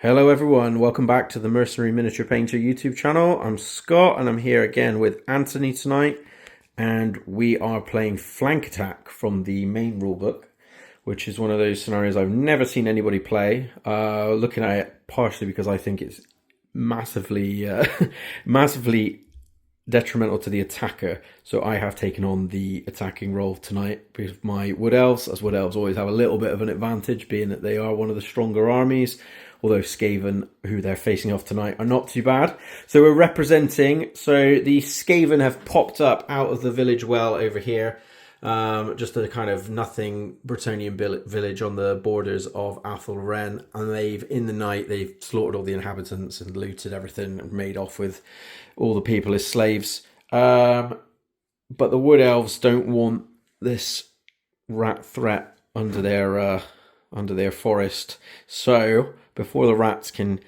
Hello everyone, welcome back to the Mercenary Miniature Painter YouTube channel. I'm Scott and I'm here again with Anthony tonight, and we are playing Flank Attack from the main rulebook, which is one of those scenarios I've never seen anybody play. Looking at it partially because I think it's massively massively detrimental to the attacker, so I have taken on the attacking role tonight because of my Wood Elves, as Wood Elves always have a little bit of an advantage, being that they are one of the stronger armies, although Skaven, who they're facing off tonight, are not too bad. So we're representing, so the Skaven have popped up out of the village well over here, just a kind of nothing Bretonnian village on the borders of Athelren, and in the night they've slaughtered all the inhabitants and looted everything and made off with all the people as slaves. But the Wood Elves don't want this rat threat under their forest, so before the rats can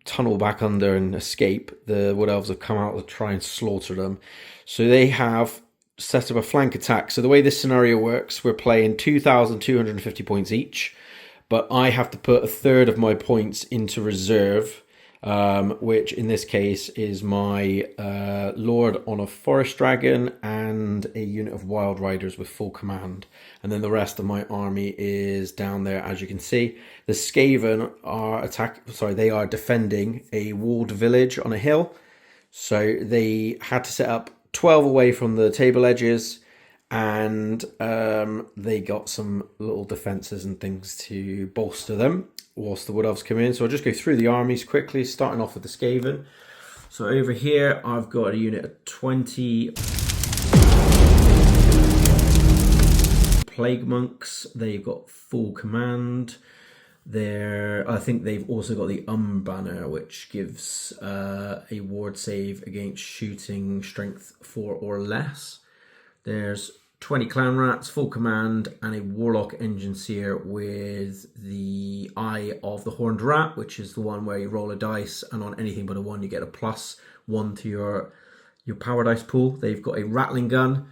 tunnel back under and escape, the Wood Elves have come out to try and slaughter them. So they have set up a flank attack. So the way this scenario works, we're playing 2,250 points each, but I have to put a third of my points into reserve, which in this case is my Lord on a Forest Dragon and a unit of Wild Riders with full command. And then the rest of my army is down there, as you can see. The Skaven are defending a walled village on a hill. So they had to set up 12 away from the table edges, and they got some little defenses and things to bolster them whilst the Wood Elves come in. So I'll just go through the armies quickly, starting off with the Skaven. So over here I've got a unit of 20 Plague Monks. They've got full command. I think they've also got the banner, which gives a ward save against shooting strength 4 or less. There's 20 Clan Rats, full command, and a Warlock Engineer with the Eye of the Horned Rat, which is the one where you roll a dice, and on anything but a 1 you get a +1 to your power dice pool. They've got a Rattling Gun.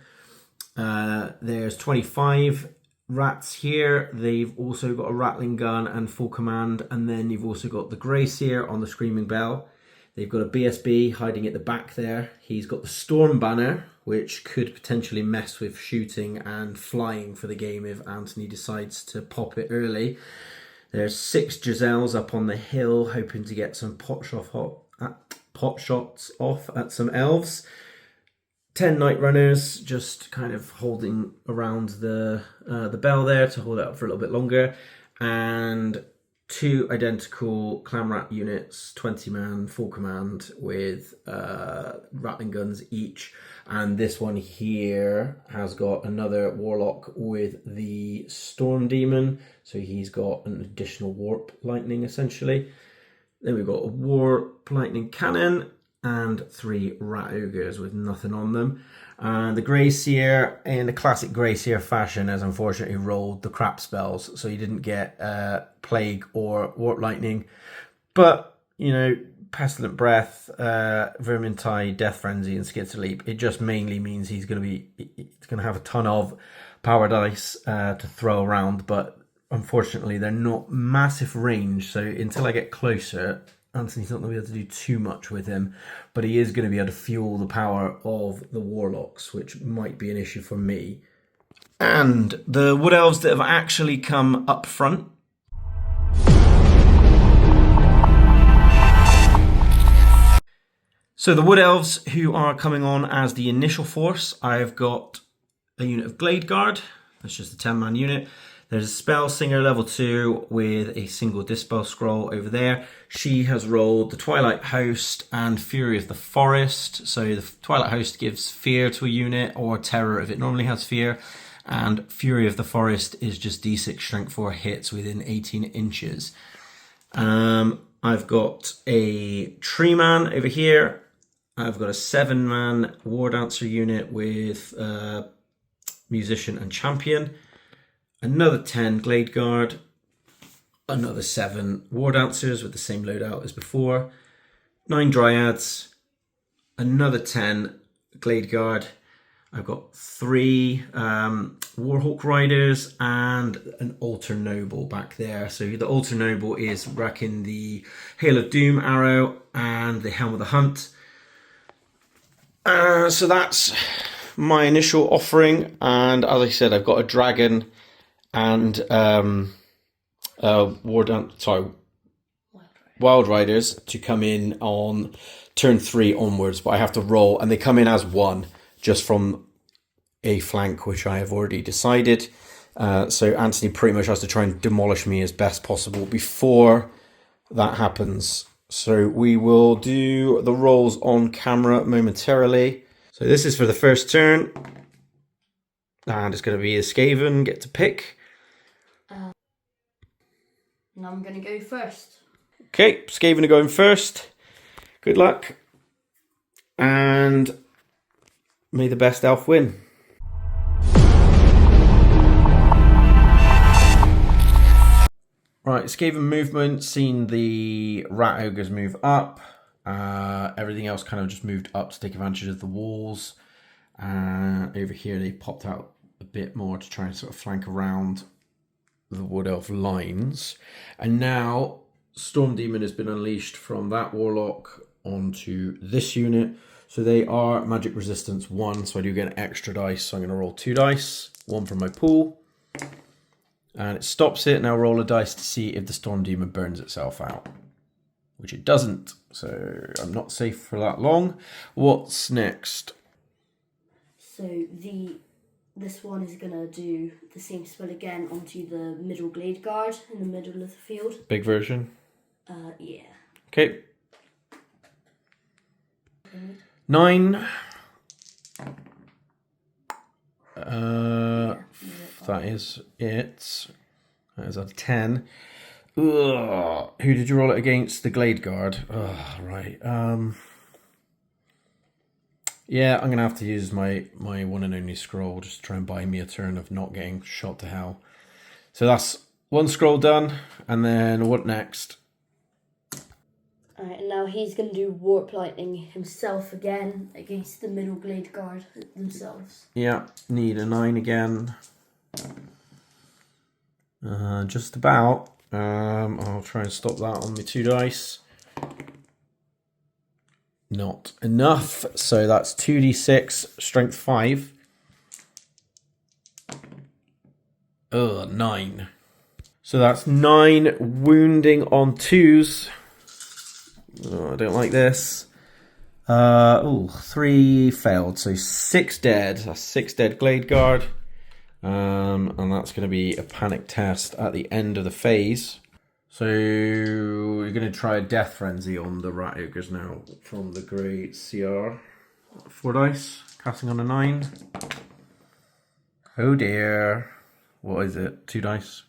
There's 25 rats here. They've also got a Rattling Gun and full command, and then you've also got the Greyseer on the Screaming Bell. They've got a BSB hiding at the back there. He's got the Storm Banner, which could potentially mess with shooting and flying for the game if Anthony decides to pop it early. There's 6 Giselles up on the hill, hoping to get some pot shots off at some elves. 10 Night Runners, just kind of holding around the bell there to hold it up for a little bit longer, and 2 identical Clan Rat units, 20-man, full command with Rattling Guns each, and this one here has got another Warlock with the Storm Demon, so he's got an additional Warp Lightning essentially. Then we've got a Warp Lightning Cannon and 3 Rat Ogres with nothing on them. And the Greyseer, in the classic Greyseer fashion, has unfortunately rolled the crap spells, so he didn't get Plague or Warp Lightning. But, you know, Pestilent Breath, Vermintide, Death Frenzy, and Skid to Leap, it just mainly means he's going to have a ton of power dice to throw around, but unfortunately they're not massive range, so until I get closer, Anthony's not going to be able to do too much with him, but he is going to be able to fuel the power of the Warlocks, which might be an issue for me. And the Wood Elves that have actually come up front. So the Wood Elves who are coming on as the initial force, I've got a unit of Glade Guard. That's just a 10-man unit. There's a Spell Singer level 2 with a single Dispel Scroll over there. She has rolled the Twilight Host and Fury of the Forest. So the Twilight Host gives fear to a unit, or terror if it normally has fear. And Fury of the Forest is just D6 strength 4 hits within 18 inches. I've got a Tree Man over here. I've got a 7-man War Dancer unit with Musician and Champion. Another 10 Glade Guard, another 7 War Dancers with the same loadout as before, 9 Dryads, another 10 Glade Guard, I've got 3 Warhawk Riders and an Altar Noble back there. So the Altar Noble is racking the Hail of Doom arrow and the Helm of the Hunt. So that's my initial offering. And as I said, I've got a Dragon and Wild Riders to come in on turn 3 onwards, but I have to roll, and they come in as 1 just from a flank, which I have already decided. So Anthony pretty much has to try and demolish me as best possible before that happens. So we will do the rolls on camera momentarily. So this is for the first turn, and it's going to be a Skaven get to pick. And I'm going to go first. Okay, Skaven are going first. Good luck. And may the best elf win. Right, Skaven movement, seen the rat ogres move up. Everything else kind of just moved up to take advantage of the walls. Over here they popped out a bit more to try and sort of flank around the Wood Elf lines. And now Storm Demon has been unleashed from that warlock onto this unit. So they are magic resistance 1, so I do get an extra dice. So I'm going to roll 2 dice, 1 from my pool. And it stops it. Now roll a dice to see if the Storm Demon burns itself out, which it doesn't. So I'm not safe for that long. What's next? So this one is going to do the same spell again onto the middle glade guard in the middle of the field. Big version? Yeah. Okay. 9. That is it. That is a 10. Ugh. Who did you roll it against? The Glade Guard. Ugh, right. Yeah, I'm gonna have to use my one and only scroll just to try and buy me a turn of not getting shot to hell. So that's 1 scroll done, and then what next? Alright, and now he's going to do Warp Lightning himself again against the middle glade guard themselves. Yeah, need a 9 again. Just about. I'll try and stop that on my 2 dice. Not enough. So that's 2d6, strength 5. 9. So that's 9 wounding on 2s. Oh, I don't like this. 3 failed, so 6 dead. That's 6 dead Glade Guard. And that's going to be a panic test at the end of the phase. So you're going to try a Death Frenzy on the Rat Ogres now from the Great CR. 4 dice, casting on a 9. Oh dear. What is it? 2 dice.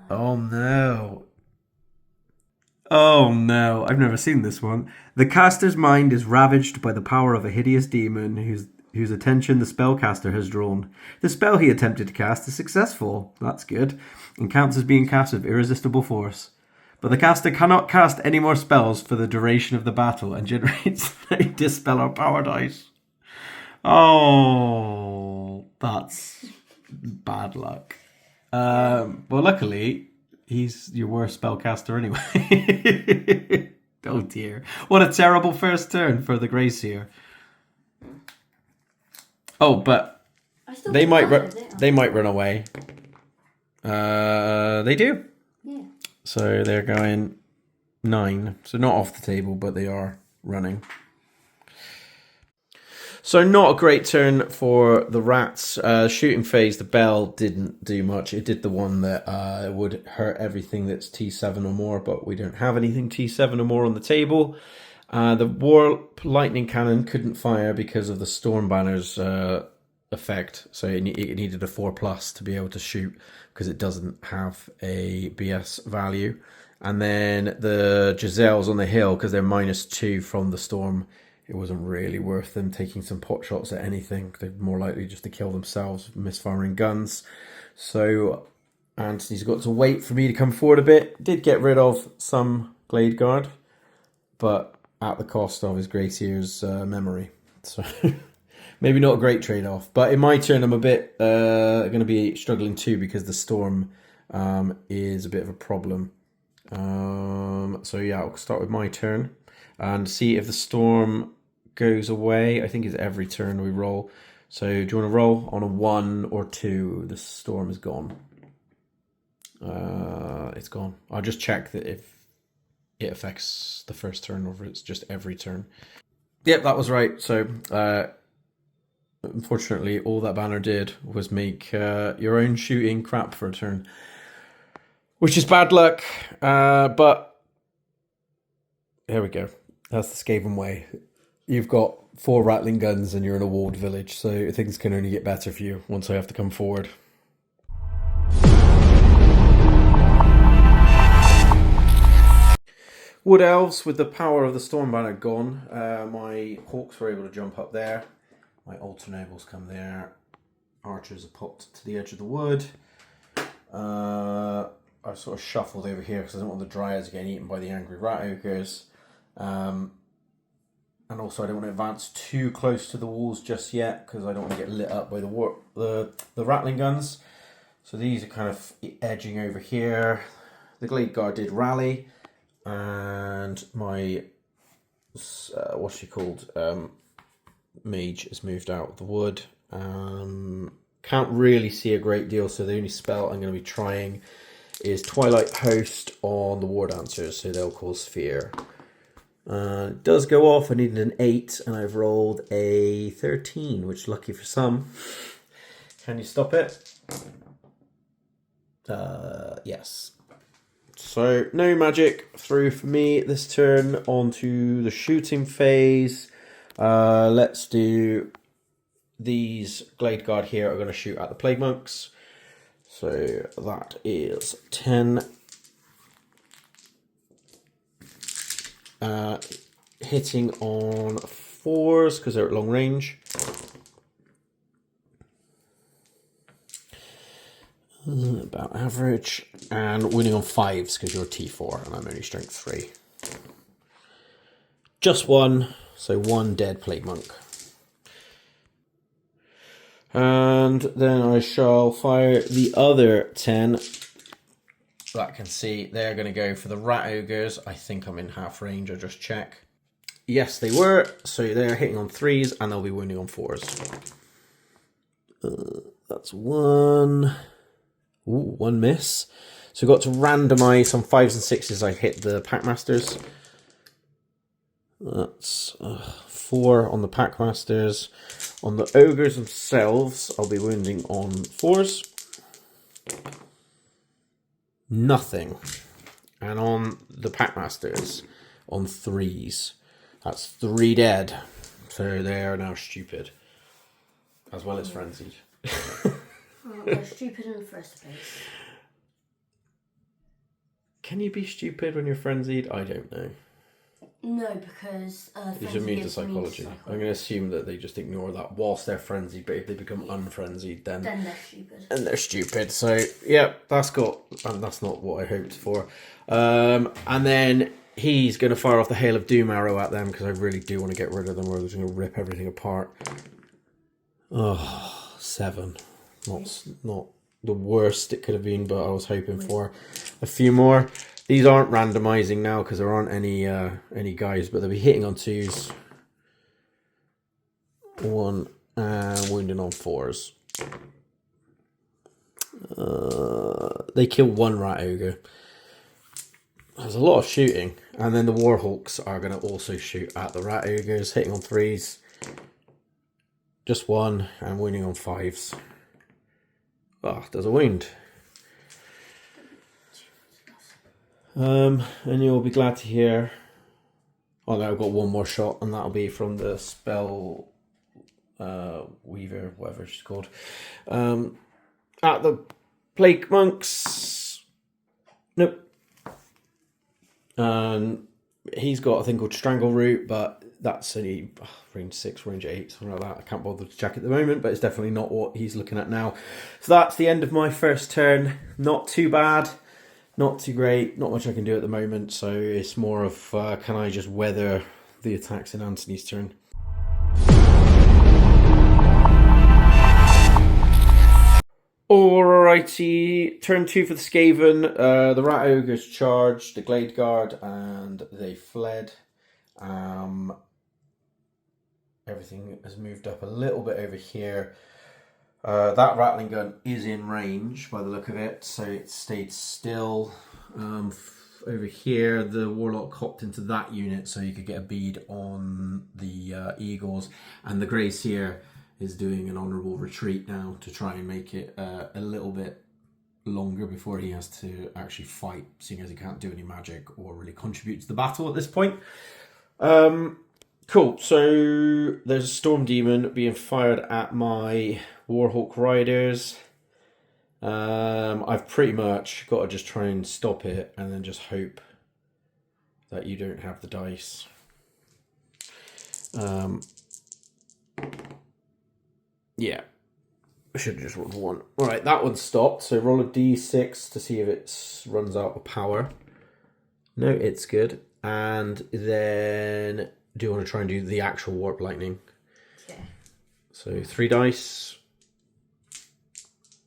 Oh no. Oh no, I've never seen this one. The caster's mind is ravaged by the power of a hideous demon whose attention the spellcaster has drawn. The spell he attempted to cast is successful. That's good. And counts as being cast with irresistible force. But the caster cannot cast any more spells for the duration of the battle and generates a dispel or power dice. Oh, that's bad luck. Well, luckily, he's your worst spellcaster anyway. Oh dear. What a terrible first turn for the Gracier. Oh, but they might run away. They do. Yeah. So they're going 9. So not off the table, but they are running. So not a great turn for the rats. Shooting phase, the bell didn't do much. It did the one that would hurt everything that's T7 or more, but we don't have anything T7 or more on the table. The Warp Lightning Cannon couldn't fire because of the Storm Banner's effect. So it needed a 4+ to be able to shoot because it doesn't have a BS value. And then the Giselles on the hill, because they're -2 from the storm, it wasn't really worth them taking some pot shots at anything. They're more likely just to kill themselves, misfiring guns. So Anthony's got to wait for me to come forward a bit. Did get rid of some Glade Guard, but at the cost of his Gracier's memory. So maybe not a great trade-off. But in my turn, I'm a bit going to be struggling too because the storm is a bit of a problem. So yeah, I'll start with my turn and see if the storm goes away. I think it's every turn we roll. So do you want to roll on a 1 or 2? The storm is gone. It's gone. I'll just check that if it affects the first turn or if it's just every turn. Yep, that was right. So unfortunately, all that banner did was make your own shooting crap for a turn, which is bad luck. But there we go. That's the Skaven way. You've got 4 rattling guns and you're in a walled village, so things can only get better for you once I have to come forward. Wood Elves, with the power of the Storm Banner gone, my Hawks were able to jump up there. My Altar Nobles come there. Archers are popped to the edge of the wood. I've sort of shuffled over here because I don't want the Dryads getting eaten by the angry Rat Ogres. And also I don't want to advance too close to the walls just yet because I don't want to get lit up by the rattling guns. So these are kind of edging over here. The Glade Guard did rally. And my, what's she called, mage has moved out of the wood. Can't really see a great deal, so the only spell I'm going to be trying is Twilight Host on the War Dancers, so they'll cause fear. It does go off. I needed an 8 and I've rolled a 13, which is lucky for some. Can you stop it? Yes. So no magic through for me this turn. On to the shooting phase. Let's do these. Glade Guard here are going to shoot at the Plague Monks. So that is 10. Hitting on 4s because they're at long range. About average. And winning on 5s because you're a T4 and I'm only strength 3. Just 1, so 1 dead Plague Monk. And then I shall fire the other 10. That can see they're going to go for the Rat Ogres. I think I'm in half range, I'll just check. Yes, they were. So they're hitting on 3s and they'll be wounding on 4s. That's 1. Ooh, 1 miss. So we've got to randomise on 5s and 6s. I hit the Packmasters. That's 4 on the Packmasters. On the Ogres themselves, I'll be wounding on 4s. Nothing. And on the Packmasters, on 3s. That's 3 dead. So they are now stupid. As well as frenzied. Oh, they're stupid in the first place. Can you be stupid when you're frenzied? I don't know. No, because These are immune to psychology. I'm going to assume that they just ignore that whilst they're frenzied, but if they become unfrenzied, then they're stupid. And they're stupid. So yeah, that's not what I hoped for. And then he's going to fire off the Hail of Doom arrow at them because I really do want to get rid of them, or they're going to rip everything apart. Oh, 7. Not the worst it could have been, but I was hoping for a few more. These aren't randomizing now because there aren't any guys, but they'll be hitting on 2s. 1 and wounding on 4s. They kill 1 Rat Ogre. There's a lot of shooting, and then the Warhawks are going to also shoot at the Rat Ogres, hitting on 3s. Just 1 and wounding on 5s. Ah, there's a wound. And you'll be glad to hear. Oh no, I've got 1 more shot, and that'll be from the spell Weaver, whatever she's called. At the Plague Monks. Nope. And he's got a thing called Strangle Root, but that's only range 6, range 8, something like that. I can't bother to check at the moment, but it's definitely not what he's looking at now. So that's the end of my first turn. Not too bad, not too great, not much I can do at the moment. So it's more of can I just weather the attacks in Anthony's turn. Alrighty, turn 2 for the Skaven. The Rat Ogres charged the Glade Guard and they fled. Everything has moved up a little bit over here. That rattling gun is in range by the look of it, so it stayed still. Over here, the Warlock hopped into that unit so you could get a bead on the Eagles, and the Gracier is doing an honourable retreat now to try and make it a little bit longer before he has to actually fight, seeing as he can't do any magic or really contribute to the battle at this point. Cool, so there's a Storm Demon being fired at my Warhawk Riders. I've pretty much got to just try and stop it and then just hope that you don't have the dice. Yeah, I should have just rolled one. Alright, that one stopped, so roll a d6 to see if it runs out of power. No, it's good. And then do you want to try and do the actual Warp Lightning? Okay. So 3 dice.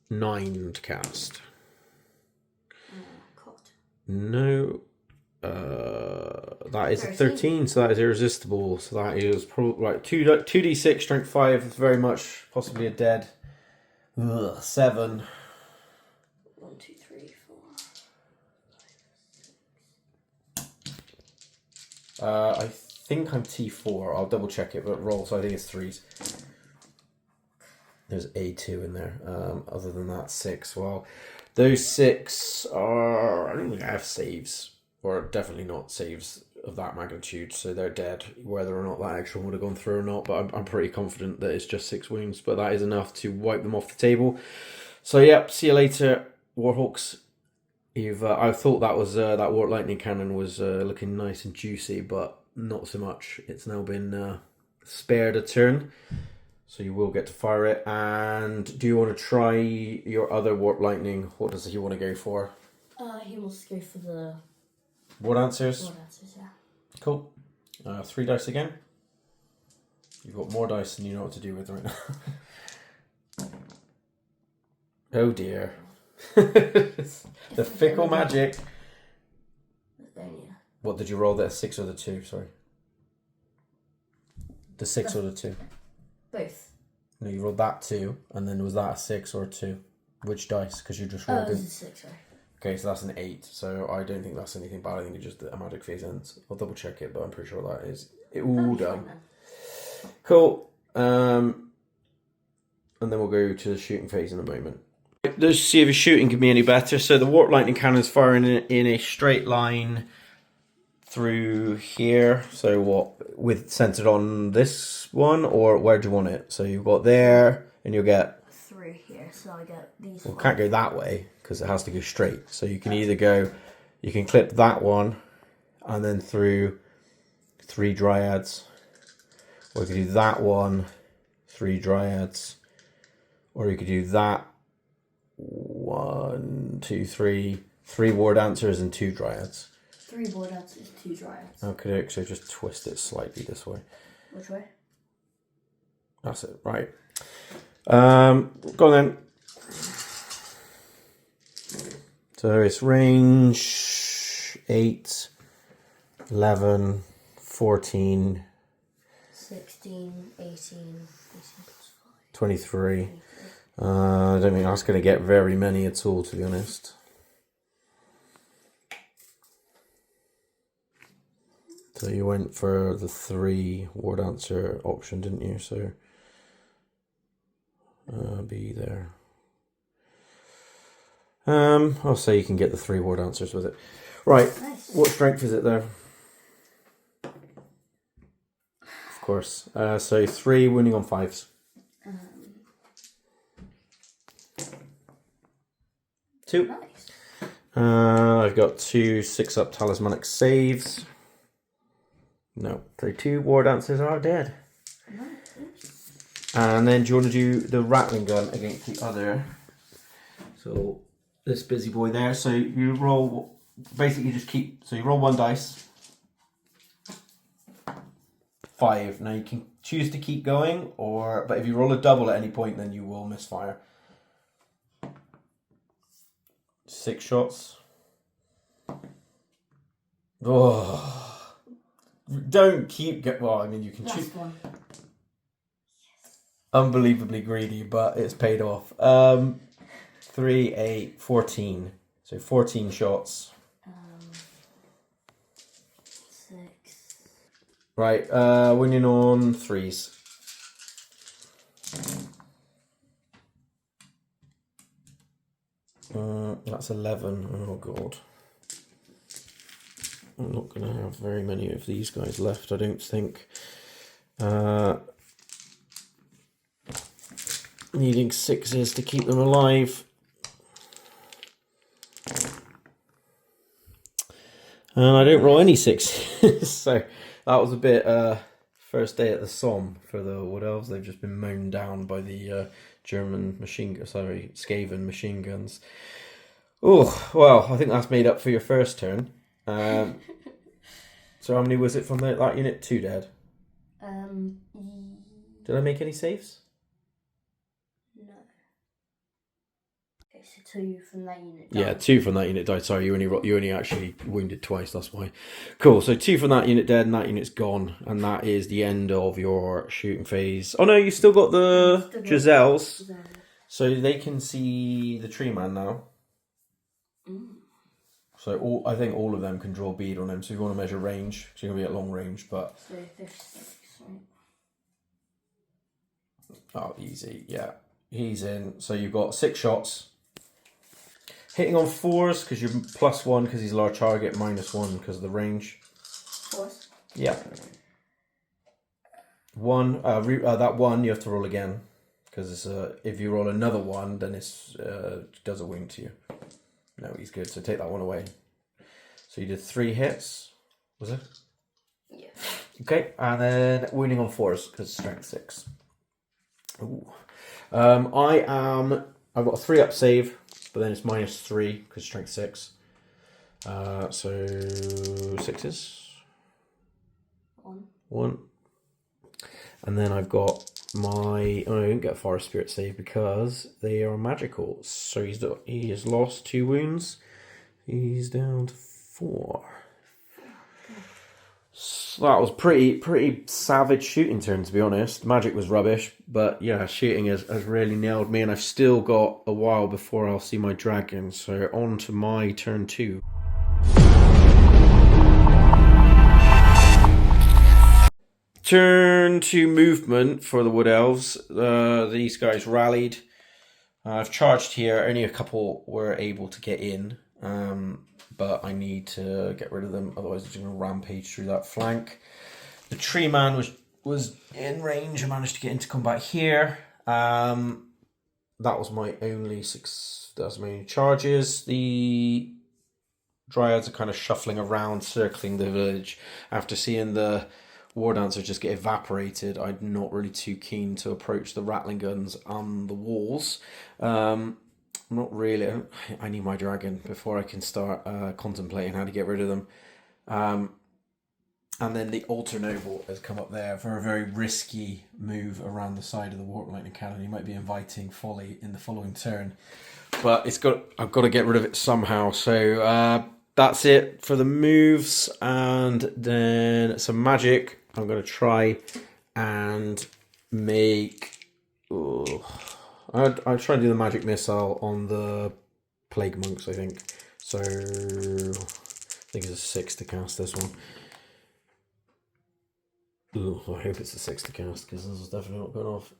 9 to cast. Caught. No. That is 13, so that is irresistible. So that is probably like 2d6, strength 5, very much possibly a dead. 7. 1, 2, 3, 4. I think I'm T4. I'll double check it, but roll, so I think it's 3s. There's A2 in there. Other than that, 6. Well, those 6 are... I don't think I have saves. Or definitely not saves of that magnitude. So they're dead. Whether or not that extra would have gone through or not. But I'm pretty confident that it's just 6 wounds. But that is enough to wipe them off the table. So, yep. See you later, Warhawks. I thought that was that Warp Lightning Cannon was looking nice and juicy. But not so much. It's now been spared a turn. So you will get to fire it. And do you want to try your other Warp Lightning? What does he want to go for? He wants to go for the... Ward Answers? Ward Answers, yeah. Cool. 3 dice again. You've got more dice than you know what to do with right now. Oh dear. The fickle magic. What did you roll there? 6 or the 2? Sorry. The 6 or the 2? Both. No, you rolled that 2, and then was that a 6 or a 2? Which dice? Because you just rolled it was a 6, sorry. Okay, so that's an 8. So I don't think that's anything bad. I think it's just a magic phase ends. I'll double check it, but I'm pretty sure that is it all done. Cool. And then we'll go to the shooting phase in a moment. Let's see if the shooting can be any better. So the Warp Lightning Cannon is firing in a straight line through here. So what, with centered on this one, or where do you want it? So you've got there, and you'll get 3 here. So I get these. Well, can't go that way because it has to go straight. So you can either go, you can clip that one, and then through 3 Dryads, or you could do that one, 3 Dryads, or you could do that 1, 2, 3, 3 Ward Answers and 2 Dryads. 3 Ward Answers, 2 Dryads. Okay, so just twist it slightly this way. Which way? That's it, right. Go on then. So it's range 8, 11, 14, 16, 18 plus 5. 23. I don't think that's going to get very many at all, to be honest. So you went for the 3 Ward Answer option, didn't you? So be there. I'll say you can get the 3 Ward Answers with it. Right, nice. What strength is it there? Of course. So 3 wounding on 5s. 2. Nice. I've got 2 6-up talismanic saves. No, so 2 Ward Answers are dead. Nice. And then do you want to do the rattling gun against the other? So this busy boy there. So you roll, basically just keep, so you roll 1 dice. 5. Now you can choose to keep going, but if you roll a double at any point, then you will misfire. 6 shots. Oh, don't keep well, I mean, you can choose. One. Unbelievably greedy, but it's paid off. 3, 8, 14. So 14 shots. 6. Right, winning on 3s. That's 11. Oh god. I'm not going to have very many of these guys left, I don't think. Needing 6s to keep them alive. And I don't roll any 6s. So that was a bit first day at the Somme for the Wood Elves. They've just been mown down by the German Skaven machine guns. Oh, well, I think that's made up for your first turn. So how many was it from that unit? 2 dead. Did I make any saves? No. Okay, so 2 from that unit died. Yeah, 2 from that unit died. Sorry, you only actually wounded twice, that's why. Cool, so 2 from that unit dead and that unit's gone. And that is the end of your shooting phase. Oh no, you still got the Giselles. So they can see the tree man now. So I think all of them can draw bead on them. So if you want to measure range, so you're going to be at long range, but... So 56, right? Oh, easy, yeah. He's in. So you've got 6 shots. Hitting on 4s, because you're +1, because he's a large target, -1, because of the range. 4s? Yeah. 1, that 1 you have to roll again, because if you roll another 1, then it does a wound to you. No, he's good, so take that 1 away. So you did 3 hits, was it? Yeah. Okay, and then wounding on 4s, because strength 6. Ooh. I've got a 3-up save, but then it's -3, because strength 6. So 6s. 1. And then I've got I didn't get a Forest Spirit save because they are magical. So he has lost 2 wounds. He's down to 4. So that was pretty savage shooting turn, to be honest. Magic was rubbish, but yeah, shooting has really nailed me, and I've still got a while before I'll see my dragon. So on to my turn 2. Turn to movement for the Wood Elves. These guys rallied. I've charged here. Only a couple were able to get in, but I need to get rid of them. Otherwise, they're going to rampage through that flank. The tree man was in range. I managed to get into combat here. That was my only 6. That was my only charges. The dryads are kind of shuffling around, circling the village after seeing the War Dancer just get evaporated. I'm not really too keen to approach the rattling guns on the walls. Not really. I need my dragon before I can start contemplating how to get rid of them. And then the Altar Noble has come up there for a very risky move around the side of the Warp Lightning Cannon. He might be inviting folly in the following turn, but I've got to get rid of it somehow. So that's it for the moves, and then some magic. I'm going to try and make... I'll try and do the magic missile on the Plague Monks, I think. So I think it's a 6 to cast this one. Ooh, I hope it's a 6 to cast, because this is definitely not going off.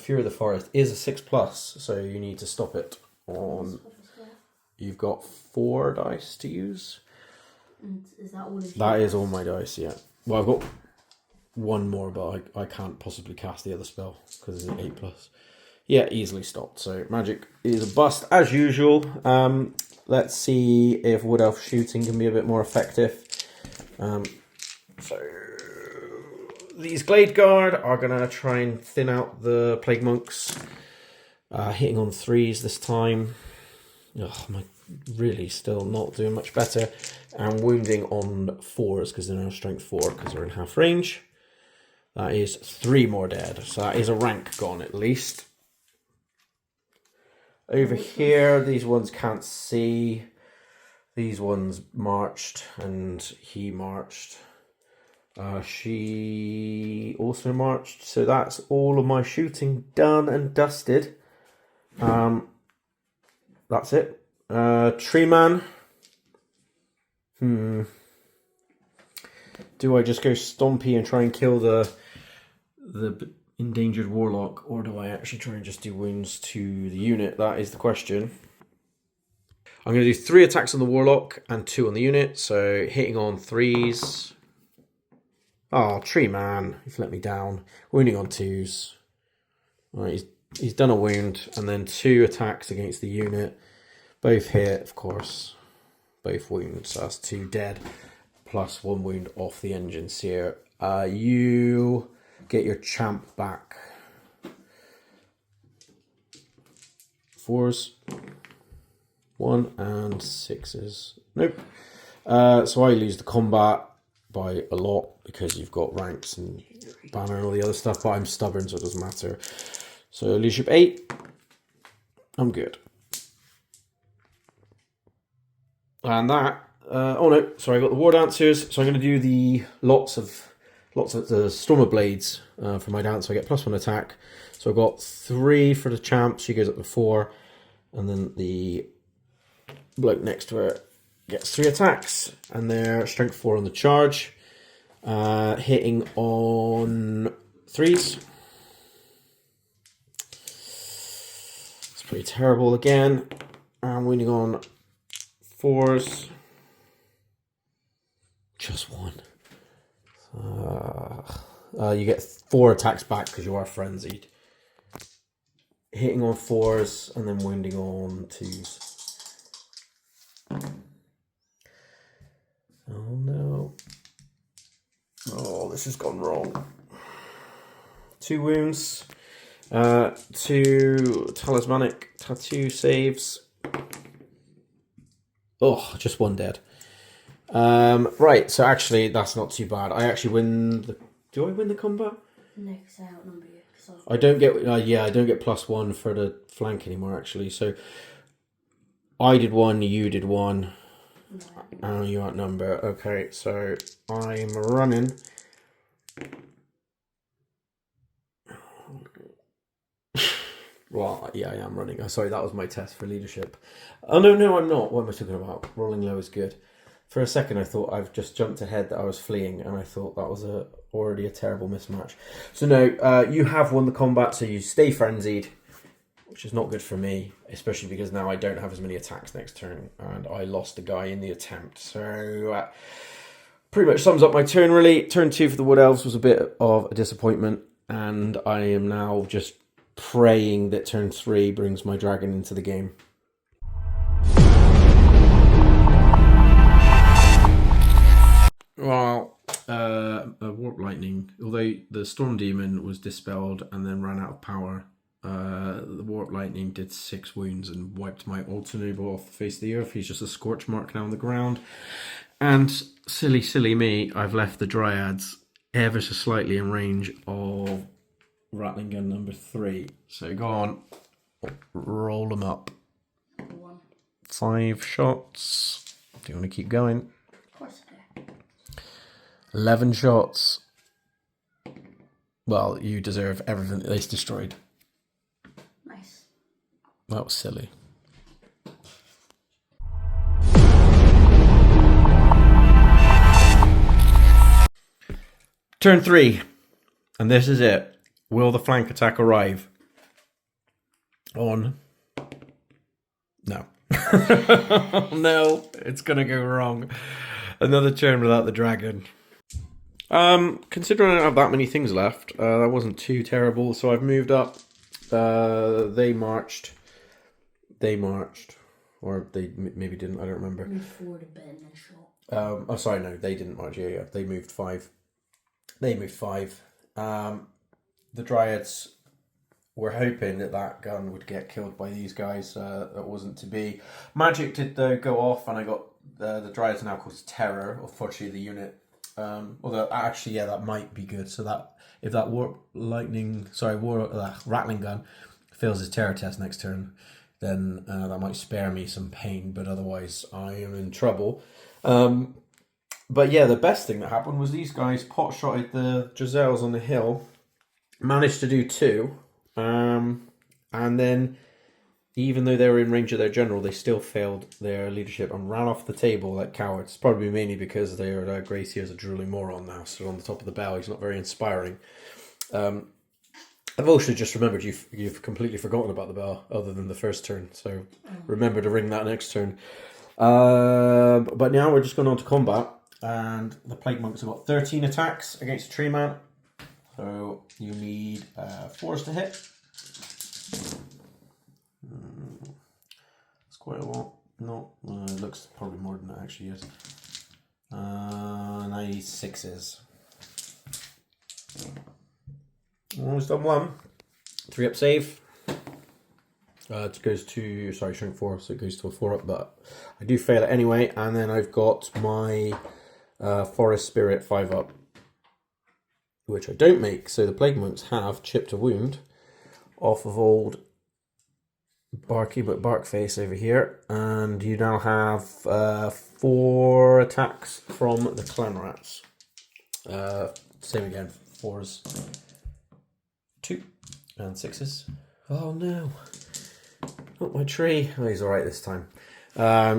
Fury of the Forest is a 6+, so you need to stop it on... You've got 4 dice to use. And is that all of you? That is all my dice, yeah. Well, I've got 1 more, but I can't possibly cast the other spell because it's an 8+. Yeah, easily stopped. So magic is a bust as usual. Let's see if Wood Elf shooting can be a bit more effective. So these Glade Guard are going to try and thin out the Plague Monks. Hitting on 3s this time. Oh, my really still not doing much better. And wounding on 4s because they're now strength 4 because they're in half range. That is 3 more dead. So that is a rank gone at least. Over here, these ones can't see. These ones marched, and he marched. She also marched. So that's all of my shooting done and dusted. That's it. Tree man. Do I just go stompy and try and kill the endangered warlock, or do I actually try and just do wounds to the unit? That is the question. I'm going to do 3 attacks on the warlock and 2 on the unit. So hitting on 3s. Oh, tree man, he's let me down. Wounding on 2s. Right, he's done a wound, and then 2 attacks against the unit. Both hit, of course. Both wounds. So that's 2 dead, plus 1 wound off the engine seer. You get your champ back. 4s. 1 and 6s. Nope. So I lose the combat by a lot because you've got ranks and banner and all the other stuff, but I'm stubborn, so it doesn't matter. So leadership 8. I'm good. And that. Oh no, sorry, I got the war dancers. So I'm going to do the lots of the stormer blades for my dance. So I get +1 attack. So I've got 3 for the champ. She goes up to 4, and then the bloke next to her gets 3 attacks, and they're strength 4 on the charge. Hitting on 3s. It's pretty terrible again. I'm wounding on 4s. Just 1. You get 4 attacks back because you are frenzied. Hitting on 4s and then wounding on 2s. Oh no. Oh, this has gone wrong. 2 wounds. 2 talismanic tattoo saves. Oh, just 1 dead. Right, so actually that's not too bad. I actually win the... Do I win the combat? No, because I outnumber you. I don't get... I don't get +1 for the flank anymore, actually. So I did 1, you did 1. Oh, you outnumber. Okay, so I'm running. Well, yeah, I am running. Oh, sorry, that was my test for leadership. Oh, no, I'm not. What am I talking about? Rolling low is good. For a second, I thought I've just jumped ahead that I was fleeing, and I thought that was already a terrible mismatch. So no, you have won the combat, so you stay frenzied, which is not good for me, especially because now I don't have as many attacks next turn, and I lost a guy in the attempt. So pretty much sums up my turn, really. Turn 2 for the Wood Elves was a bit of a disappointment, and I am now just praying that turn 3 brings my dragon into the game. Well, a warp lightning, although the storm demon was dispelled and then ran out of power, the warp lightning did 6 wounds and wiped my altar noble off the face of the earth. He's just a scorch mark now on the ground. And silly me, I've left the dryads ever so slightly in range of rattling gun number 3. So go on, roll them up. 1. 5 shots. Do you want to keep going? Of course I do. 11 shots. Well, you deserve everything that they destroyed. Nice. That was silly. Turn 3. And this is it. Will the flank attack arrive? On. No. No, it's going to go wrong. Another turn without the dragon. Considering I don't have that many things left, that wasn't too terrible. So I've moved up. They marched. Or they maybe didn't, I don't remember. Moved forward a bit and then shot. Oh, sorry, no, they didn't march. Yeah, they moved 5. The Dryads were hoping that gun would get killed by these guys. That wasn't to be. Magic did, though, go off, and I got the Dryads now called Terror, unfortunately, the unit. Although, actually, yeah, that might be good. So that if that rattling gun fails his terror test next turn, then that might spare me some pain, but otherwise I am in trouble. But yeah, the best thing that happened was these guys pot-shotted the Giselles on the hill, managed to do 2, and then even though they were in range of their general, they still failed their leadership and ran off the table like cowards. Probably mainly because their Gracier's a drooling moron now, so on the top of the bell, he's not very inspiring. I've also just remembered you've completely forgotten about the bell, other than the first turn, so remember to ring that next turn. But now we're just going on to combat, and the Plague Monks have got 13 attacks against a tree man, so you need 4s to hit. It's quite a lot. No, it looks probably more than it actually is. Nice 6s. Almost done 1. 3 up save. It goes to, sorry, shrink 4, so it goes to a 4 up, but I do fail it anyway. And then I've got my Forest Spirit 5 up, which I don't make. So the Plague Monks have chipped a wound off of old Barky but Barkface over here, and you now have 4 attacks from the Clan Rats. Same again, 4s, 2 and 6s. Oh no, not my tree. Oh, he's alright this time.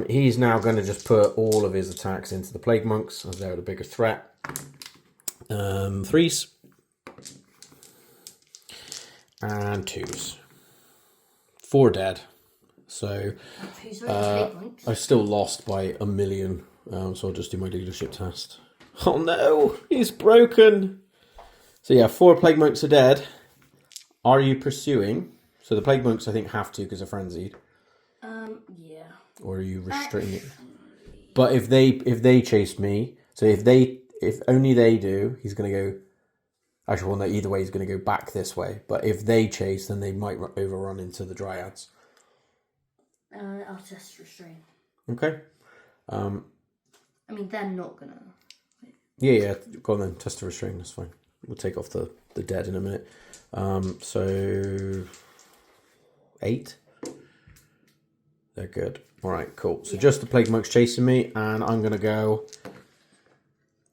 He's now going to just put all of his attacks into the Plague Monks, as they're the bigger threat. 3s and 2s. 4 dead. So I still lost by a million. So I'll just do my leadership test. Oh no, he's broken. So yeah, 4 Plague Monks are dead. Are you pursuing? So the Plague Monks I think have to because they're frenzied. Yeah. Or are you restraining? But if they chase me, so if only they do, he's gonna go. Actually, well, no, either way, he's going to go back this way. But if they chase, then they might overrun into the Dryads. I'll test restrain. Okay. I mean, they're not going to... Yeah, go on then. Test to restrain, that's fine. We'll take off the dead in a minute. So... 8. They're good. All right, cool. So just the Plague Monks chasing me, and I'm going to go...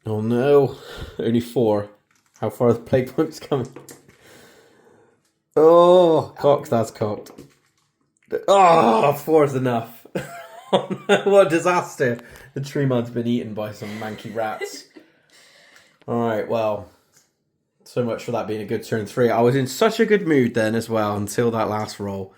Oh no, only 4. How far are the Plague Monks coming? Oh, cocked, that's cocked. Oh, 4's enough. Oh no, what a disaster. The tree man's been eaten by some manky rats. Alright, well, so much for that being a good turn 3. I was in such a good mood then as well until that last roll.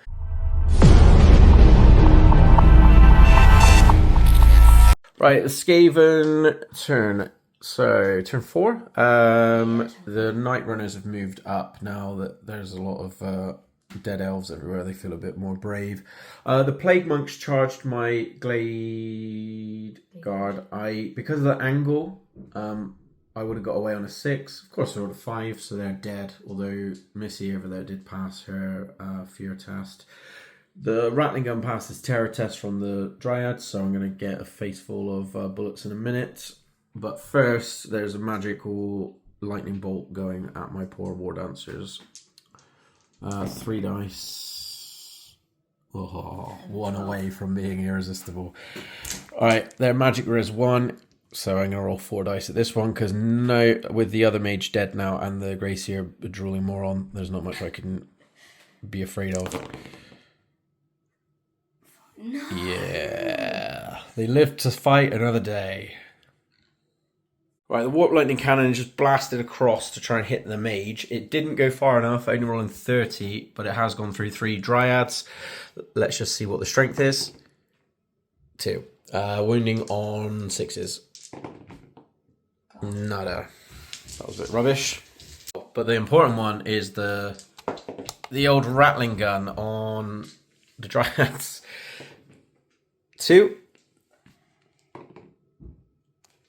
Right, the Skaven turn. So, turn 4. The Night Runners have moved up now that there's a lot of dead elves everywhere. They feel a bit more brave. The Plague Monks charged my Glade Guard. Because of the angle, I would have got away on a 6. Of course, I rolled a 5, so they're dead. Although Missy over there did pass her fear test. The Rattling Gun passes terror test from the Dryads, so I'm going to get a face full of bullets in a minute. But first, there's a magical lightning bolt going at my poor war dancers. 3 dice. Oh, 1 away from being irresistible. Alright, their magic is 1. So I'm going to roll 4 dice at this one. Because with the other mage dead now and the Gracier drooling moron, there's not much I can be afraid of. No. Yeah. They live to fight another day. Right, the Warp Lightning Cannon just blasted across to try and hit the mage. It didn't go far enough, only rolling 30, but it has gone through 3 Dryads. Let's just see what the strength is. 2. Wounding on 6s. Nada. That was a bit rubbish. But the important one is the old Rattling Gun on the Dryads. 2.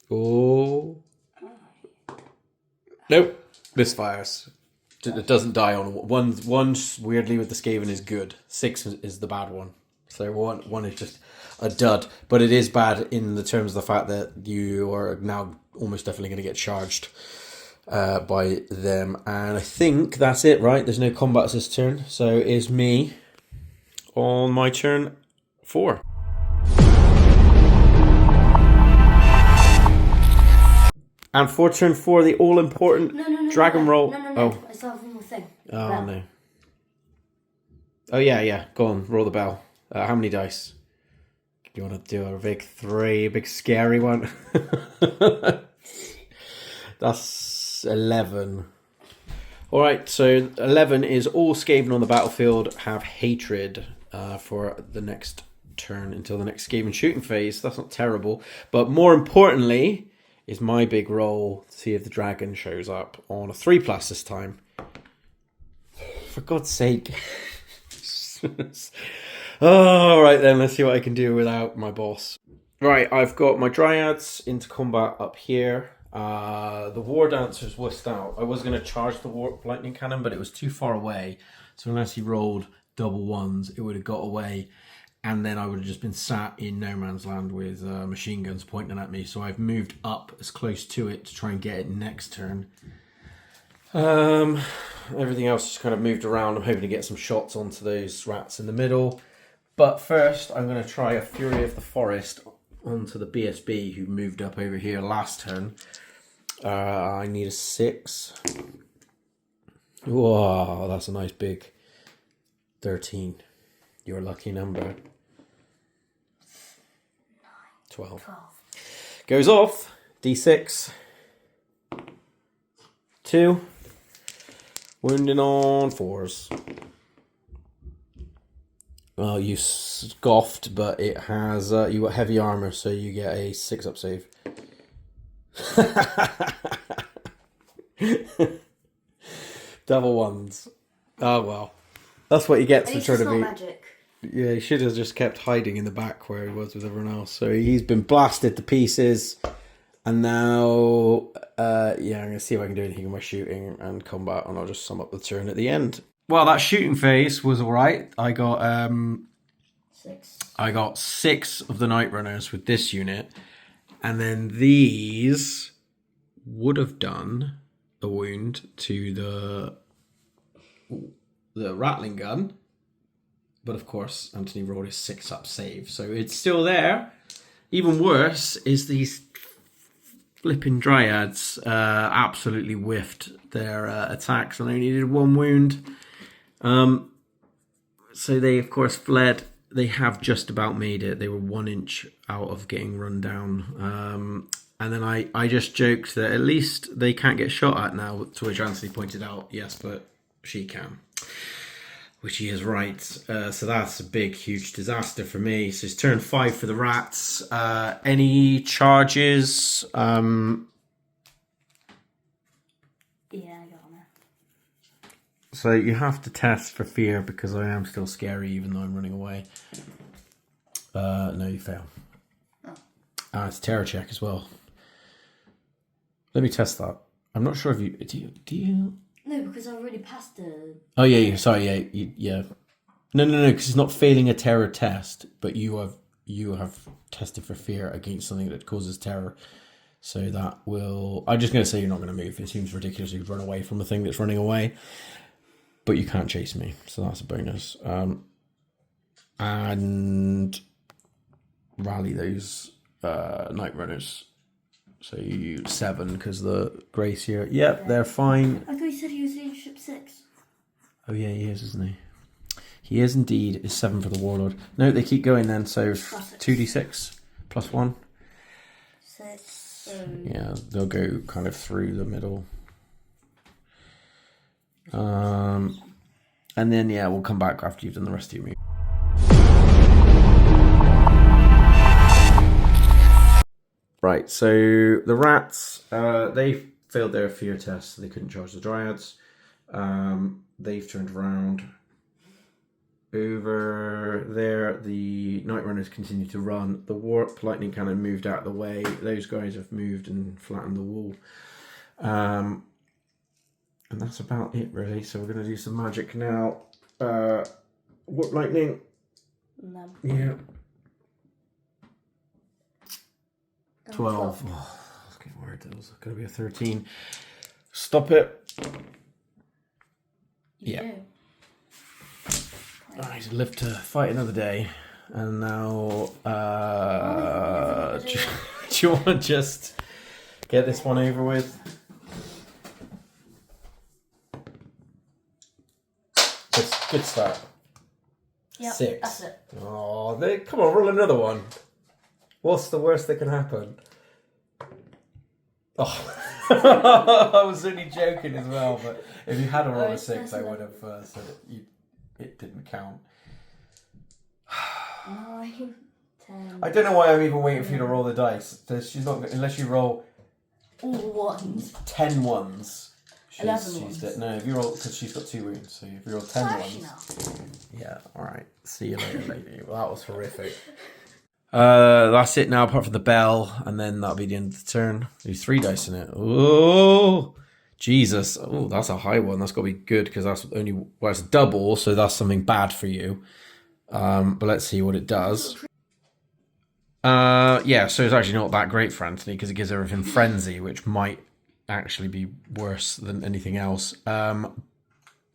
Oh. Nope, misfires. It doesn't die on one. One weirdly with the Skaven is good. 6 is the bad one. So one is just a dud. But it is bad in the terms of the fact that you are now almost definitely going to get charged by them. And I think that's it, right? There's no combats this turn. So it's me on my turn 4. And for turn 4, the all-important dragon roll. No. Oh. I still have one more thing. Oh, Bell. no. Oh, yeah. Go on, roll the bell. How many dice? Do you want to do a big 3, a big scary one? That's 11. All right, so 11 is all Skaven on the battlefield have hatred for the next turn until the next Skaven shooting phase. That's not terrible. But more importantly is my big roll to see if the dragon shows up on a 3+ this time. For God's sake. All right, then, let's see what I can do without my boss. Right, I've got my dryads into combat up here. The war dancers wussed out. I was going to charge the warp lightning cannon, but it was too far away. So unless he rolled double ones, it would have got away. And then I would have just been sat in no man's land with machine guns pointing at me. So I've moved up as close to it to try and get it next turn. Everything else just kind of moved around. I'm hoping to get some shots onto those rats in the middle. But first, I'm going to try a Fury of the Forest onto the BSB who moved up over here last turn. I need a 6. Whoa, that's a nice big 13. Your lucky number. 12. Goes off. D6. 2. Wounding on 4s. Well, you scoffed, but it has you got heavy armor, so you get a 6-up save. Double ones. Oh well, that's what he gets for trying to be. Magic. Yeah, he should have just kept hiding in the back where he was with everyone else. So he's been blasted to pieces, and now, I'm gonna see if I can do anything with my shooting and combat, and I'll just sum up the turn at the end. Well, that shooting phase was all right. I got 6. I got 6 of the Night Runners with this unit, and then these would have done a wound to the rattling gun, but of course Anthony rolled his 6-up save, so it's still there. Even worse is these flipping dryads absolutely whiffed their attacks and only did 1 wound. So they of course fled. They have just about made it. They were 1 inch out of getting run down. And then I just joked that at least they can't get shot at now, to which Anthony pointed out, yes, but she can. Which he is right. So that's a big, huge disaster for me. So it's turn 5 for the rats. Any charges? Yeah, I got on there. So you have to test for fear because I am still scary even though I'm running away. No, you fail. Oh. It's a terror check as well. Let me test that. I'm not sure if you... Do you... No, because I've already passed the... Oh, yeah. Sorry, yeah. No, because it's not failing a terror test, but you have tested for fear against something that causes terror. So that will... I'm just going to say you're not going to move. It seems ridiculous you'd run away from a thing that's running away. But you can't chase me, so that's a bonus. And rally those Night Runners. So you use 7 because the Grace here. Yep, they're fine. I thought you said he was leadership 6. Oh yeah, he is, isn't he? He is indeed. It's 7 for the Warlord. No, they keep going then. So 2d6 plus 1. 6. Yeah, they'll go kind of through the middle. And then we'll come back after you've done the rest of your move. Right, so the rats, they failed their fear test, so they couldn't charge the dryads. They've turned around. Over there, the Night Runners continue to run. The warp lightning cannon moved out of the way. Those guys have moved and flattened the wall. And that's about it, really. So we're going to do some magic now. Warp lightning. No. Yeah. 12. Oh, I was getting worried that was going to be a 13. Stop it. Yeah. Alright, live to fight another day. And now, do you want to just get this one over with? Good start. Yep, 6. that's it. Oh, come on, roll another one. What's the worst that can happen? Oh, I was only joking as well, but if you had a roll of 6, I would have said it didn't count. 9, 10. I don't know why I'm even waiting for you to roll the dice. She's not unless you roll all ones. 10 ones. 11 ones. No, if you roll, because she's got 2 wounds, so if you roll 10 ones. Yeah, alright. See you later, lady. Well, that was horrific. That's it now, apart from the bell, and then that'll be the end of the turn. Do 3 dice in it. Oh, Jesus. Oh, that's a high one. That's got to be good, because that's only, well, it's double, so that's something bad for you. But let's see what it does. Yeah, so it's actually not that great for Anthony, because it gives everything frenzy, which might actually be worse than anything else.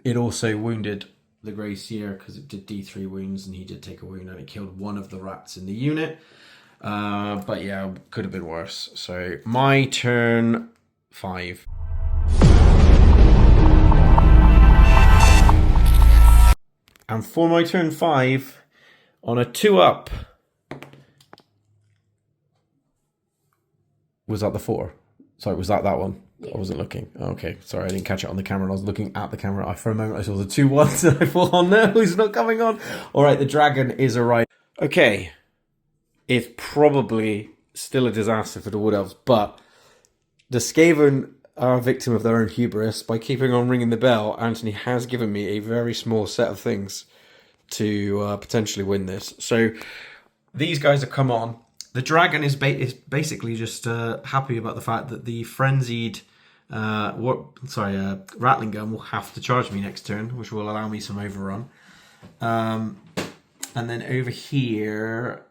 It also wounded the Grey Seer because it did D3 wounds, and he did take a wound, and it killed one of the rats in the unit. But yeah, could have been worse. So my turn 5. And for my turn 5, on a 2-up, was that the 4? Sorry, was that one? Yeah. I wasn't looking. Okay, sorry, I didn't catch it on the camera. I was looking at the camera. For a moment, I saw the 2 1s, and I thought, oh no, he's not coming on. All right, the dragon is arrived. Okay, it's probably still a disaster for the Wood Elves, but the Skaven are a victim of their own hubris. By keeping on ringing the bell, Anthony has given me a very small set of things to potentially win this. So these guys have come on. The dragon is basically just happy about the fact that the frenzied rattling gun will have to charge me next turn, which will allow me some overrun. And then over here,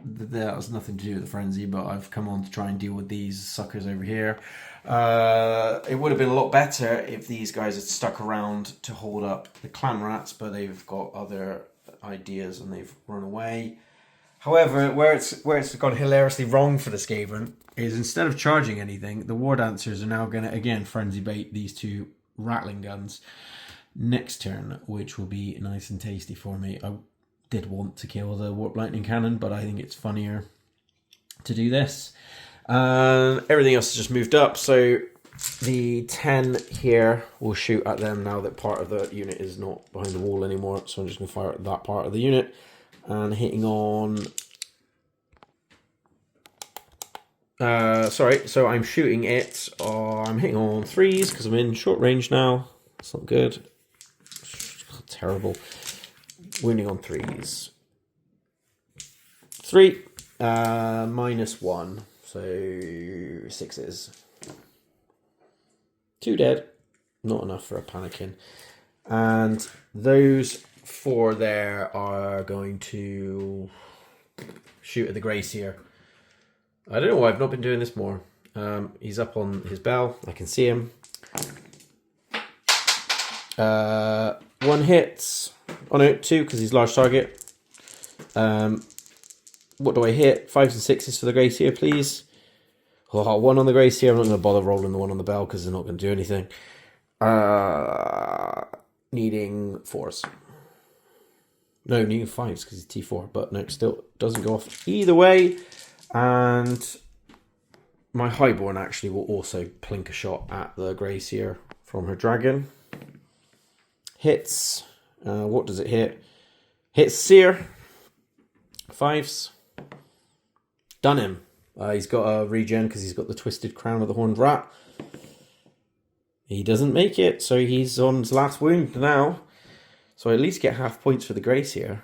that has nothing to do with the frenzy, but I've come on to try and deal with these suckers over here. It would have been a lot better if these guys had stuck around to hold up the clan rats, but they've got other ideas and they've run away. However, where it's gone hilariously wrong for the Skaven is instead of charging anything, the War Dancers are now going to, again, frenzy bait these 2 rattling guns next turn, which will be nice and tasty for me. I did want to kill the Warp Lightning Cannon, but I think it's funnier to do this. Everything else has just moved up, so the 10 here will shoot at them now that part of the unit is not behind the wall anymore, so I'm just going to fire at that part of the unit. And hitting on... so I'm shooting it. I'm hitting on 3s because I'm in short range now. That's not good. Terrible. Wounding on 3s. 3. -1. So 6s. 2 dead. Not enough for a panicking. And those 4 there are going to shoot at the Grey Seer. I don't know why I've not been doing this more. He's up on his bell. I can see him. 1 hits. Oh no, 2 because he's large target. What do I hit? 5s and 6s for the Grey Seer, please. Oh, 1 on the Grey Seer. I'm not going to bother rolling the 1 on the bell because they're not going to do anything. Needing 4s. No, needing 5s because he's T4, but no, still doesn't go off either way. And my Highborn actually will also plink a shot at the Grey Seer from her dragon. Hits. What does it hit? Hits Seer. 5s. Done him. He's got a regen because he's got the twisted crown of the horned rat. He doesn't make it, so he's on his last wound now. So I at least get half points for the Grey Seer.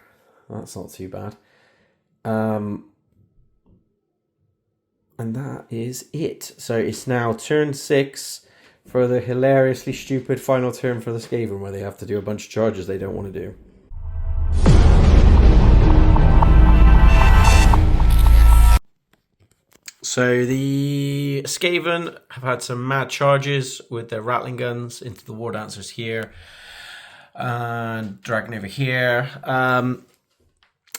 That's not too bad. And that is it. So it's now turn 6 for the hilariously stupid final turn for the Skaven, where they have to do a bunch of charges they don't want to do. So the Skaven have had some mad charges with their rattling guns into the War Dancers here. And dragon over here.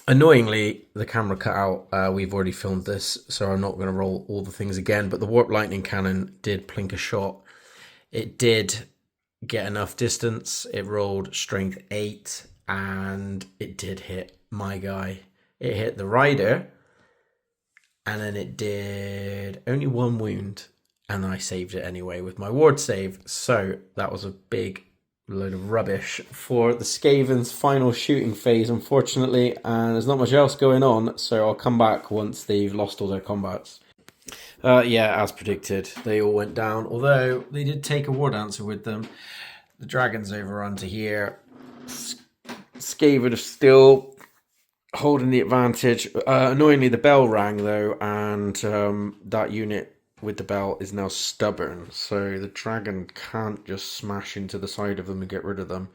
Annoyingly, the camera cut out. We've already filmed this, so I'm not going to roll all the things again. But the warp lightning cannon did plink a shot. It did get enough distance. It rolled strength 8, and it did hit my guy. It hit the rider, and then it did only 1 wound, and I saved it anyway with my ward save. So that was a big load of rubbish for the Skaven's final shooting phase, unfortunately, and there's not much else going on, so I'll come back once they've lost all their combats. Yeah, as predicted, they all went down, although they did take a war dancer with them. The dragons overrun to here. Skaven are still holding the advantage. Annoyingly, the bell rang, though, and that unit with the bell is now stubborn, so the dragon can't just smash into the side of them and get rid of them.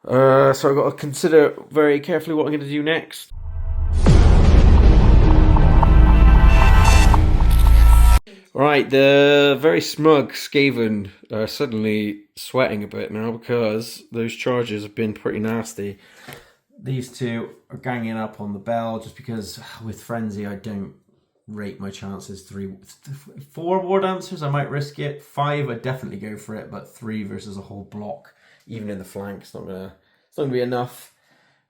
So I've got to consider very carefully what I'm going to do next. Right, the very smug Skaven are suddenly sweating a bit now because those charges have been pretty nasty. These two are ganging up on the bell just because with Frenzy I don't rate my chances. 4 war dancers I might risk it. 5 I'd definitely go for it, but 3 versus a whole block, even in the flank, it's not gonna be enough.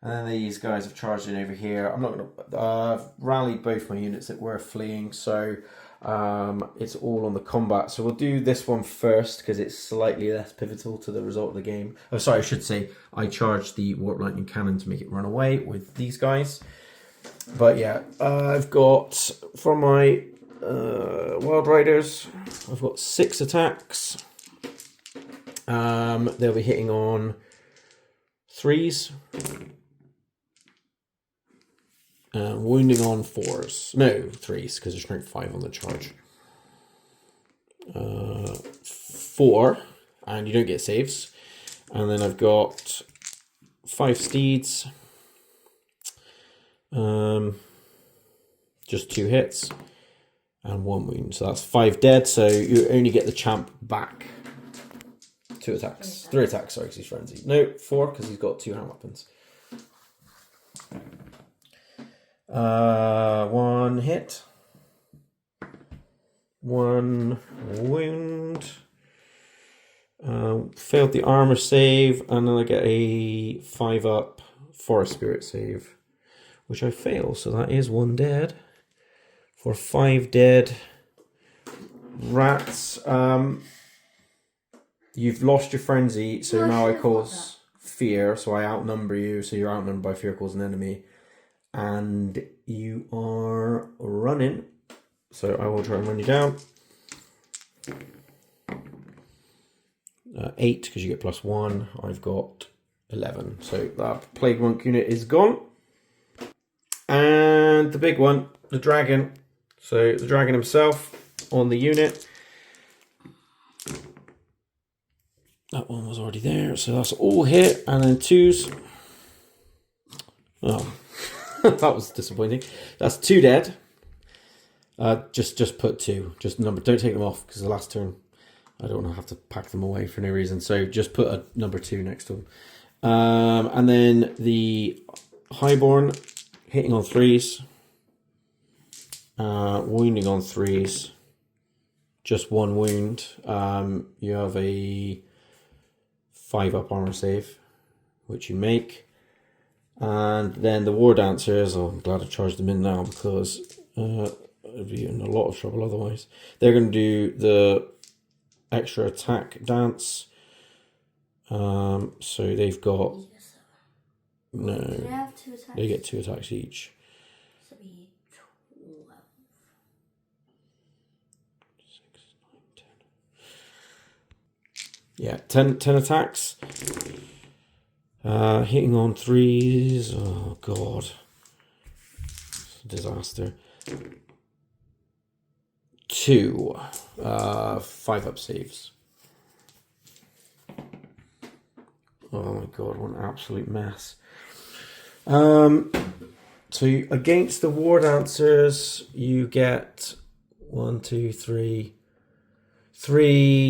And then these guys have charged in over here. I'm not gonna rallied both my units that were fleeing, so it's all on the combat. So we'll do this one first because it's slightly less pivotal to the result of the game. Oh, sorry, I should say I charged the warp lightning cannon to make it run away with these guys. But yeah, I've got, from my Wild Riders, I've got 6 attacks. They'll be hitting on 3s. Wounding on 4s. No, 3s, because there's strength 5 on the charge. 4, and you don't get saves. And then I've got 5 steeds. Just 2 hits and 1 wound, so that's 5 dead. So you only get the champ back. 2 attacks, 3 attacks. Sorry, because he's frenzied. No, 4 because he's got 2 hand weapons. 1 hit, 1 wound. Failed the armor save, and then I get a 5-up forest spirit save, which I fail, so that is 1 dead. For 5 dead rats. You've lost your frenzy, so now I cause fear, so I outnumber you, so you're outnumbered by fear cause an enemy. And you are running, so I will try and run you down. 8, because you get +1. I've got 11, so that Plague Monk unit is gone. And the big one, the dragon. So the dragon himself on the unit. That one was already there, so that's all hit. And then 2s. Oh, that was disappointing. That's 2 dead. Just put 2. Just number. Don't take them off because the last turn I don't want to have to pack them away for no reason. So just put a number 2 next to them. And then the Highborn hitting on 3s. Wounding on 3s. Just 1 wound. You have a 5-up armor save, which you make. And then the War Dancers, oh, I'm glad I charged them in now because I'd be in a lot of trouble otherwise. They're going to do the extra attack dance. So they've got... No, they have 2 attacks. They get 2 attacks each. So be 12. 6, 9, 10. Yeah, 10 attacks. Hitting on 3s. Oh, God. Disaster. 2. 5-up saves. Oh, my God. What an absolute mess. So against the War Dancers, you get 1, 2, 3,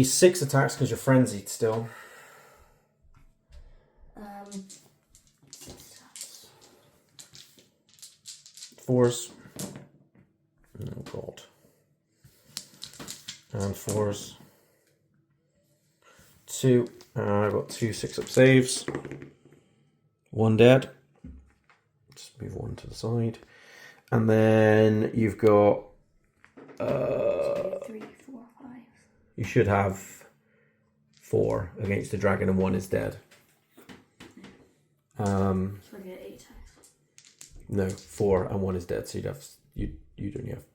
6 attacks because you're frenzied still. 6 4s. Oh god. And 4s. 2. I've got 2 6-up saves. 1 dead. Just move 1 to the side. And then you've got 3, 4, 5. you should have 4 against the dragon and 1 is dead. So I get 8 attacks. No, 4 and 1 is dead, so you'd only have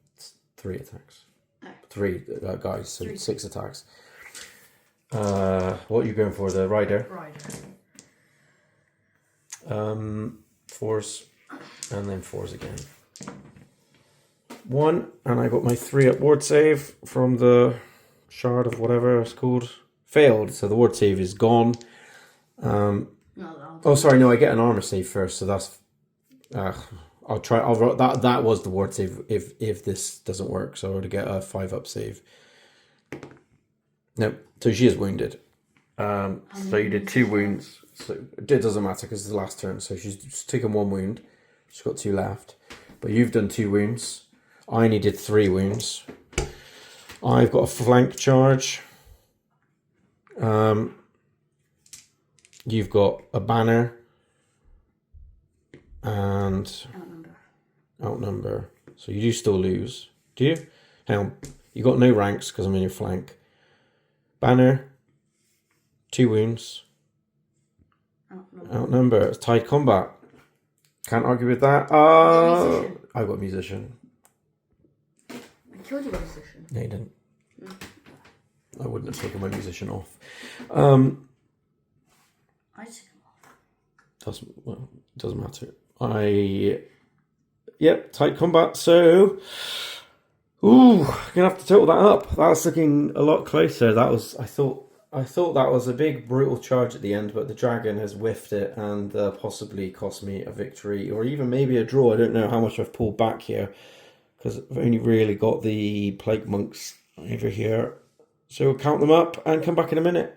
3 attacks. Oh. 3 guys, so 3. 6 attacks. What are you going for? The rider? Rider. 4s and then 4s again. 1, and I got my 3-up ward save from the shard of whatever it's called. Failed, so the ward save is gone. No, Oh, sorry, no, I get an armor save first, so that's... I'll try... That was the ward save if this doesn't work, so I would get a 5-up save. No, so she is wounded. So you did 2 wounds. So it doesn't matter because it's the last turn, so she's just taken 1 wound. She's got 2 left. But you've done 2 wounds. I only did 3 wounds. I've got a flank charge. You've got a banner. And outnumber. So you do still lose. Do you? Hang on. You got no ranks because I'm in your flank. Banner. 2 wounds. Outnumber. It's tied combat. Can't argue with that. I got musician. I killed you with musician. No, you didn't. No. I wouldn't have taken my musician off. I took him off. Doesn't matter. Yep, tight combat. So, gonna have to total that up. That's looking a lot closer. I thought that was a big brutal charge at the end, but the dragon has whiffed it and possibly cost me a victory or even maybe a draw. I don't know how much I've pulled back here because I've only really got the plague monks over here. So we'll count them up and come back in a minute.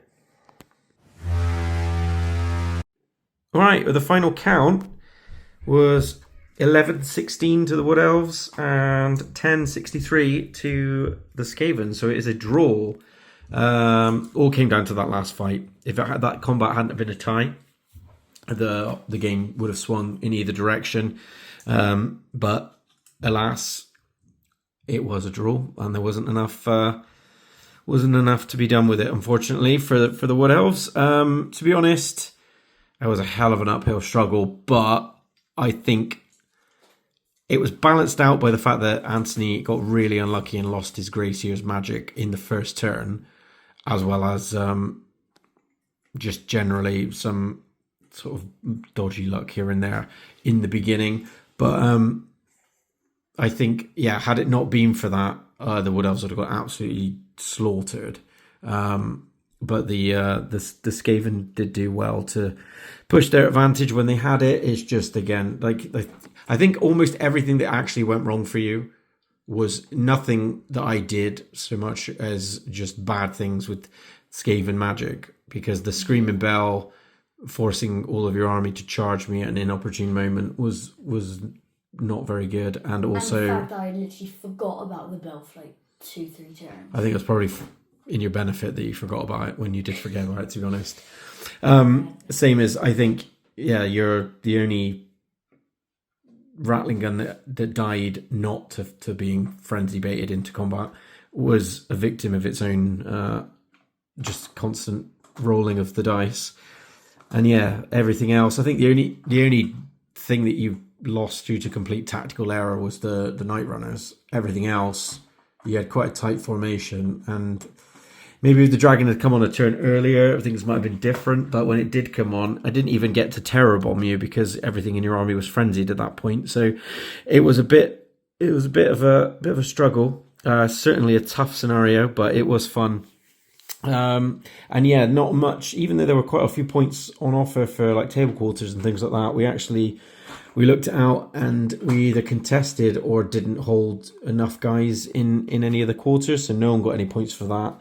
All right, the final count was 11-16 to the Wood Elves and 10-63 to the Skaven. So it is a draw. All came down to that last fight. If that combat hadn't been a tie, the game would have swung in either direction. But alas, it was a draw, and there wasn't enough to be done with it. Unfortunately for the Wood Elves. To be honest, it was a hell of an uphill struggle, but I think it was balanced out by the fact that Anthony got really unlucky and lost his Gracier's magic in the first turn, as well as just generally some sort of dodgy luck here and there in the beginning. But I think, had it not been for that, the Wood Elves would have got absolutely slaughtered. But the Skaven did do well to push their advantage when they had it. It's just, again, I think almost everything that actually went wrong for you was nothing that I did so much as just bad things with Skaven magic, because the Screaming Bell forcing all of your army to charge me at an inopportune moment was not very good. And also, and the fact that I literally forgot about the bell for like 2-3 turns. I think it was probably in your benefit that you forgot about it when you did forget about it, to be honest. Same as, I think, you're the only rattling gun that died not to being frenzy baited into combat was a victim of its own just constant rolling of the dice. And everything else, I think the only thing that you lost due to complete tactical error was the Night Runners. Everything else, you had quite a tight formation, and maybe if the dragon had come on a turn earlier, things might have been different. But when it did come on, I didn't even get to terror bomb you because everything in your army was frenzied at that point. So it was a bit of a struggle. Certainly a tough scenario, but it was fun. And not much. Even though there were quite a few points on offer for like table quarters and things like that, we looked it out and we either contested or didn't hold enough guys in any of the quarters, so no one got any points for that.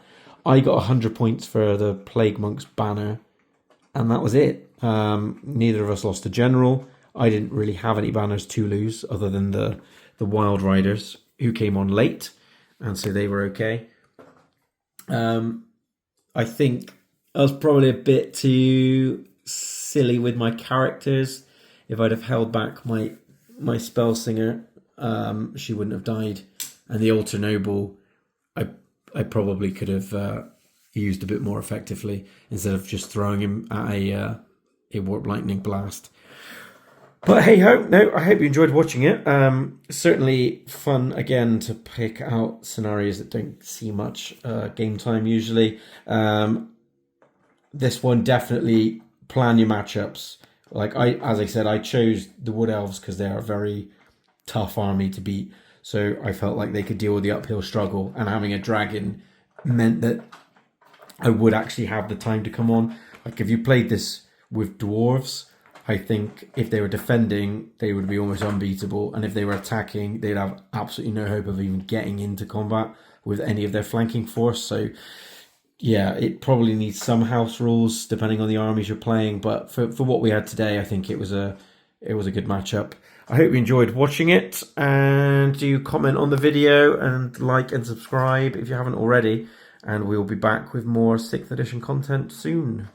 I got 100 points for the Plague Monk's banner, and that was it. Neither of us lost a general. I didn't really have any banners to lose other than the Wild Riders, who came on late, and so they were okay. I think I was probably a bit too silly with my characters. If I'd have held back my spell singer, she wouldn't have died, and the altar noble, I probably could have used a bit more effectively instead of just throwing him at a warp lightning blast. But hey ho, no, I hope you enjoyed watching it. Certainly fun again to pick out scenarios that don't see much game time usually. This one, definitely plan your matchups. Like as I said, I chose the Wood Elves because they are a very tough army to beat. So I felt like they could deal with the uphill struggle, and having a dragon meant that I would actually have the time to come on. Like if you played this with dwarves, I think if they were defending, they would be almost unbeatable. And if they were attacking, they'd have absolutely no hope of even getting into combat with any of their flanking force. So yeah, it probably needs some house rules depending on the armies you're playing. But for what we had today, I think it was a good matchup. I hope you enjoyed watching it, and do comment on the video and like and subscribe if you haven't already. And we'll be back with more 6th edition content soon.